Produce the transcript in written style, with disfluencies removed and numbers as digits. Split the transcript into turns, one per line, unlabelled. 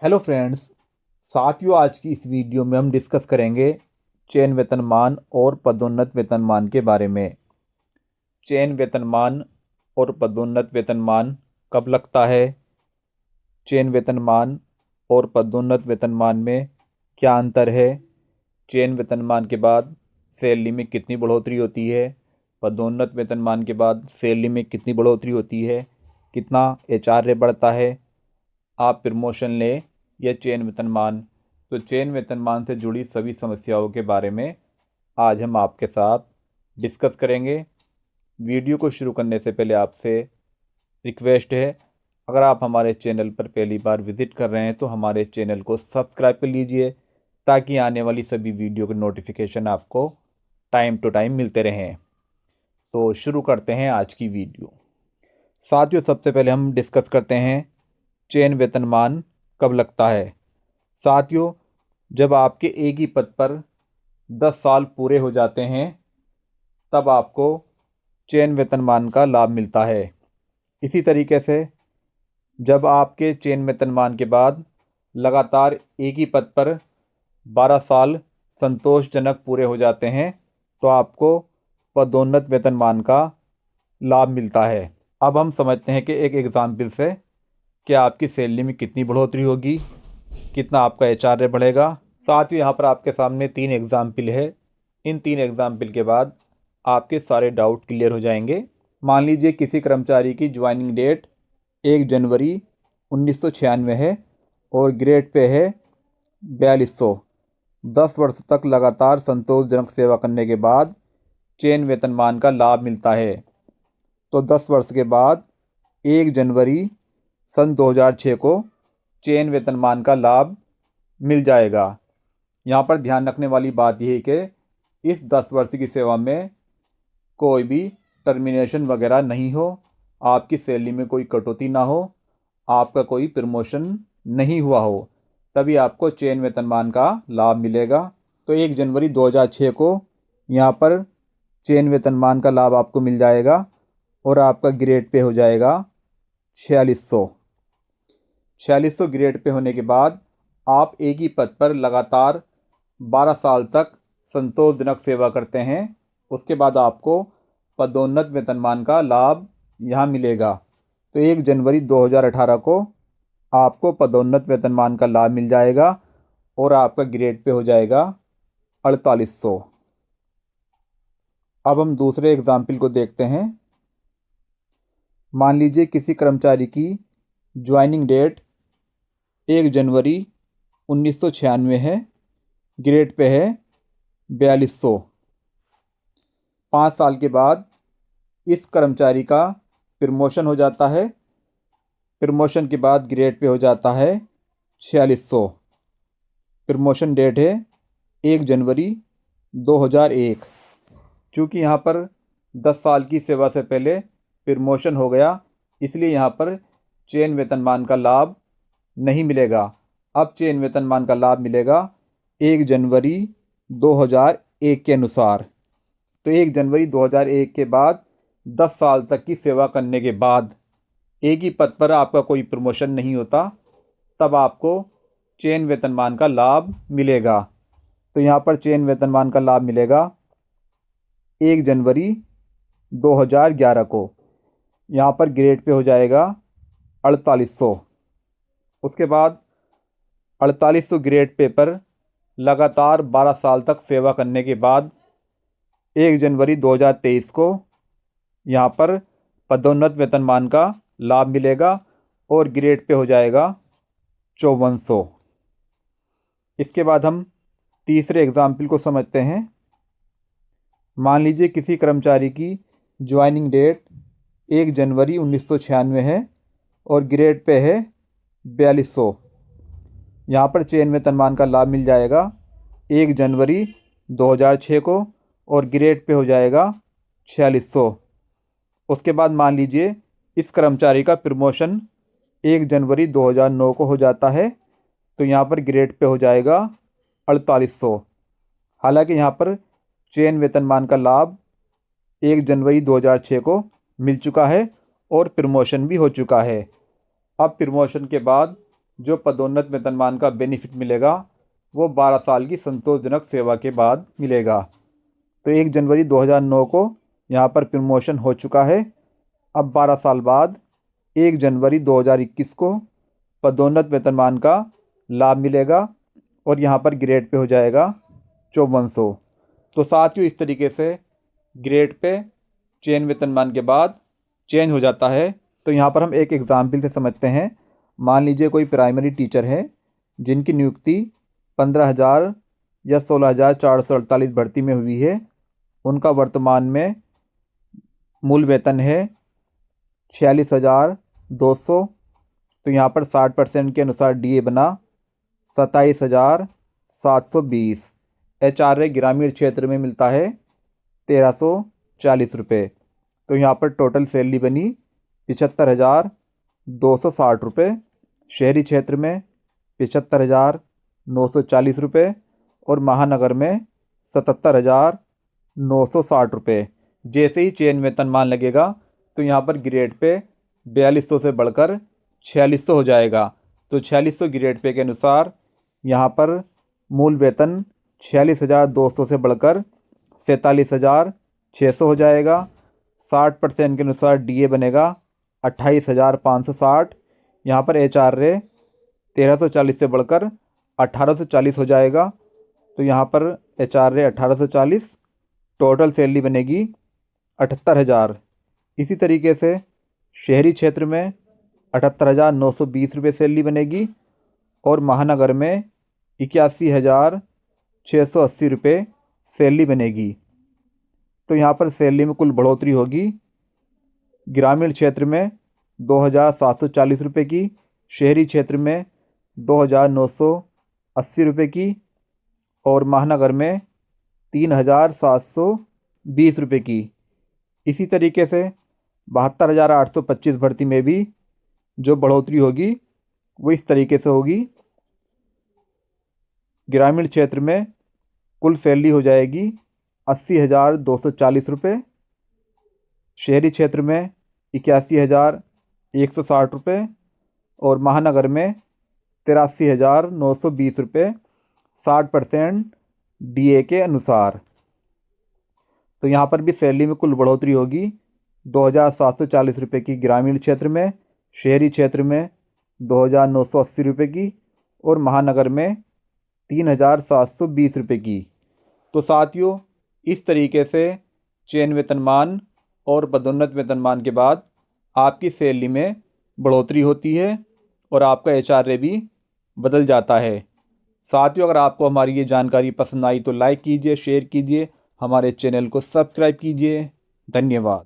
Hello friends. साथियों, आज की इस वीडियो में हम डिस्कस करेंगे चयन वेतनमान और पदोन्नत वेतनमान के बारे में। चयन वेतनमान और पदोन्नत वेतनमान कब लगता है? चयन वेतनमान और पदोन्नत वेतनमान में क्या अंतर है? चयन वेतनमान के बाद सैलरी में कितनी बढ़ोतरी होती है? पदोन्नत वेतनमान के बाद सैलरी में कितनी बढ़ोतरी होती है? कितना एचआरए बढ़ता है? आप प्रमोशन लें या चयन वेतनमान, तो चयन वेतनमान से जुड़ी सभी समस्याओं के बारे में आज हम आपके साथ डिस्कस करेंगे। वीडियो को शुरू करने से पहले आपसे रिक्वेस्ट है, अगर आप हमारे चैनल पर पहली बार विजिट कर रहे हैं तो हमारे चैनल को सब्सक्राइब कर लीजिए ताकि आने वाली सभी वीडियो के नोटिफिकेशन आपको टाइम टू टाइम मिलते रहें। तो शुरू करते हैं आज की वीडियो। साथियों, सबसे पहले हम डिस्कस करते हैं चयन वेतनमान कब लगता है। साथियों, जब आपके एक ही पद पर 10 साल पूरे हो जाते हैं तब आपको चयन वेतनमान का लाभ मिलता है। इसी तरीके से जब आपके चयन वेतनमान के बाद लगातार एक ही पद पर 12 साल संतोषजनक पूरे हो जाते हैं तो आपको पदोन्नत वेतनमान का लाभ मिलता है। अब हम समझते हैं कि एक एग्जाम्पल से कि आपकी सैलरी में कितनी बढ़ोतरी होगी, कितना आपका एचआरए बढ़ेगा। साथ ही यहाँ पर आपके सामने 3 एग्जाम्पल है। इन 3 एग्जाम्पल के बाद आपके सारे डाउट क्लियर हो जाएंगे। मान लीजिए किसी कर्मचारी की ज्वाइनिंग डेट 1 जनवरी 1996 है और ग्रेड पे है 4200। 10 वर्ष तक लगातार संतोषजनक सेवा करने के बाद चयन वेतनमान का लाभ मिलता है। तो 10 वर्ष के बाद 1 जनवरी सन 2006 को चयन वेतनमान का लाभ मिल जाएगा। यहाँ पर ध्यान रखने वाली बात यह है कि इस 10 वर्ष की सेवा में कोई भी टर्मिनेशन वगैरह नहीं हो, आपकी सैलरी में कोई कटौती ना हो, आपका कोई प्रमोशन नहीं हुआ हो, तभी आपको चयन वेतनमान का लाभ मिलेगा। तो 1 जनवरी 2006 को यहाँ पर चयन वेतनमान का लाभ आपको मिल जाएगा और आपका ग्रेड पे हो जाएगा 4600। 4600 ग्रेड पे होने के बाद आप एक ही पद पर लगातार 12 साल तक संतोषजनक सेवा करते हैं। उसके बाद आपको पदोन्नत वेतनमान का लाभ यहाँ मिलेगा। तो 1 जनवरी 2018 को आपको पदोन्नत वेतनमान का लाभ मिल जाएगा और आपका ग्रेड पे हो जाएगा 4800। अब हम दूसरे एग्जाम्पल को देखते हैं। मान लीजिए किसी कर्मचारी की ज्वाइनिंग डेट 1 जनवरी 1996 है, ग्रेड पे है 4200। 5 साल के बाद इस कर्मचारी का प्रमोशन हो जाता है। प्रमोशन के बाद ग्रेड पे हो जाता है 4600। प्रमोशन डेट है 1 जनवरी 2001। चूँकि यहाँ पर 10 साल की सेवा से पहले प्रमोशन हो गया, इसलिए यहाँ पर चयन वेतनमान का लाभ नहीं मिलेगा। अब चयन वेतनमान का लाभ मिलेगा 1 जनवरी 2001 के अनुसार। तो 1 जनवरी 2001 के बाद 10 साल तक की सेवा करने के बाद एक ही पद पर आपका कोई प्रमोशन नहीं होता, तब आपको चयन वेतनमान का लाभ मिलेगा। तो यहाँ पर चयन वेतनमान का लाभ मिलेगा 1 जनवरी 2011 को। यहाँ पर ग्रेड पे हो जाएगा 4800। उसके बाद 4800 ग्रेड पे पर लगातार 12 साल तक सेवा करने के बाद 1 जनवरी 2023 को यहाँ पर पदोन्नत वेतनमान का लाभ मिलेगा और ग्रेड पे हो जाएगा 5400। इसके बाद हम तीसरे एग्जाम्पल को समझते हैं। मान लीजिए किसी कर्मचारी की ज्वाइनिंग डेट 1 जनवरी 1996 है और ग्रेड पे है 4200। यहाँ पर चयन वेतनमान का लाभ मिल जाएगा 1 जनवरी 2006 को और ग्रेड पे हो जाएगा 4600। उसके बाद मान लीजिए इस कर्मचारी का प्रमोशन 1 जनवरी 2009 को हो जाता है, तो यहाँ पर ग्रेड पे हो जाएगा 4800। हालांकि यहाँ पर चयन वेतनमान का लाभ 1 जनवरी 2006 को मिल चुका है और प्रमोशन भी हो चुका है। अब प्रमोशन के बाद जो पदोन्नत वेतनमान का बेनिफिट मिलेगा वो 12 साल की संतोषजनक सेवा के बाद मिलेगा। तो 1 जनवरी 2009 को यहाँ पर प्रमोशन हो चुका है। अब 12 साल बाद 1 जनवरी 2021 को पदोन्नत वेतनमान का लाभ मिलेगा और यहाँ पर ग्रेड पे हो जाएगा 5400। तो साथियों, इस तरीके से ग्रेड पे चयन वेतनमान के बाद चेंज हो जाता है। तो यहाँ पर हम एक एग्जाम्पल से समझते हैं। मान लीजिए कोई प्राइमरी टीचर है जिनकी नियुक्ति 15,000 या 16,448 भर्ती में हुई है। उनका वर्तमान में मूल वेतन है 46,200। तो यहाँ पर 60% के अनुसार डीए बना 27,720। एचआरए ग्रामीण क्षेत्र में मिलता है 1,340 रुपये। तो यहाँ पर टोटल सैलरी बनी 75,260 रुपये। शहरी क्षेत्र में 75,940 रुपये और महानगर में 77,960 रुपये। जैसे ही चयन वेतनमान लगेगा तो यहाँ पर ग्रेड पे 4200 से बढ़कर 4600 हो जाएगा। तो 4600 ग्रेड पे के अनुसार यहाँ पर मूल वेतन 46,200 से बढ़कर 47,600 हो जाएगा। 60% के अनुसार डीए बनेगा 28,560। यहाँ पर एचआरए 1,340 से बढ़कर 1,840 हो जाएगा। तो यहाँ पर एचआरए 1,840। टोटल सैलरी बनेगी 78,000। इसी तरीके से शहरी क्षेत्र में 78,920 रुपये सैलरी बनेगी और महानगर में 81,680 रुपये सैलरी बनेगी। तो यहाँ पर सैलरी में कुल बढ़ोतरी होगी। ग्रामीण क्षेत्र में 2,740 रुपये की, शहरी क्षेत्र में 2,980 रुपये की और महानगर में 3,720 रुपये की। इसी तरीके से 72,825 भर्ती में भी जो बढ़ोतरी होगी वो इस तरीके से होगी। ग्रामीण क्षेत्र में कुल सैलरी हो जाएगी 80,240 रुपये, शहरी क्षेत्र में 81,160 रुपये और महानगर में 83,920 रुपये 60% डीए के अनुसार। तो यहाँ पर भी सैलरी में कुल बढ़ोतरी होगी 2,740 रुपये की ग्रामीण क्षेत्र में, शहरी क्षेत्र में 2,980 रुपये की और महानगर में 3,720 रुपये की। तो साथियों, इस तरीके से चयन वेतनमान और पदोन्नत वेतनमान के बाद आपकी सैलरी में बढ़ोतरी होती है और आपका एचआरए भी बदल जाता है। साथियों, अगर आपको हमारी ये जानकारी पसंद आई तो लाइक कीजिए, शेयर कीजिए, हमारे चैनल को सब्सक्राइब कीजिए। धन्यवाद।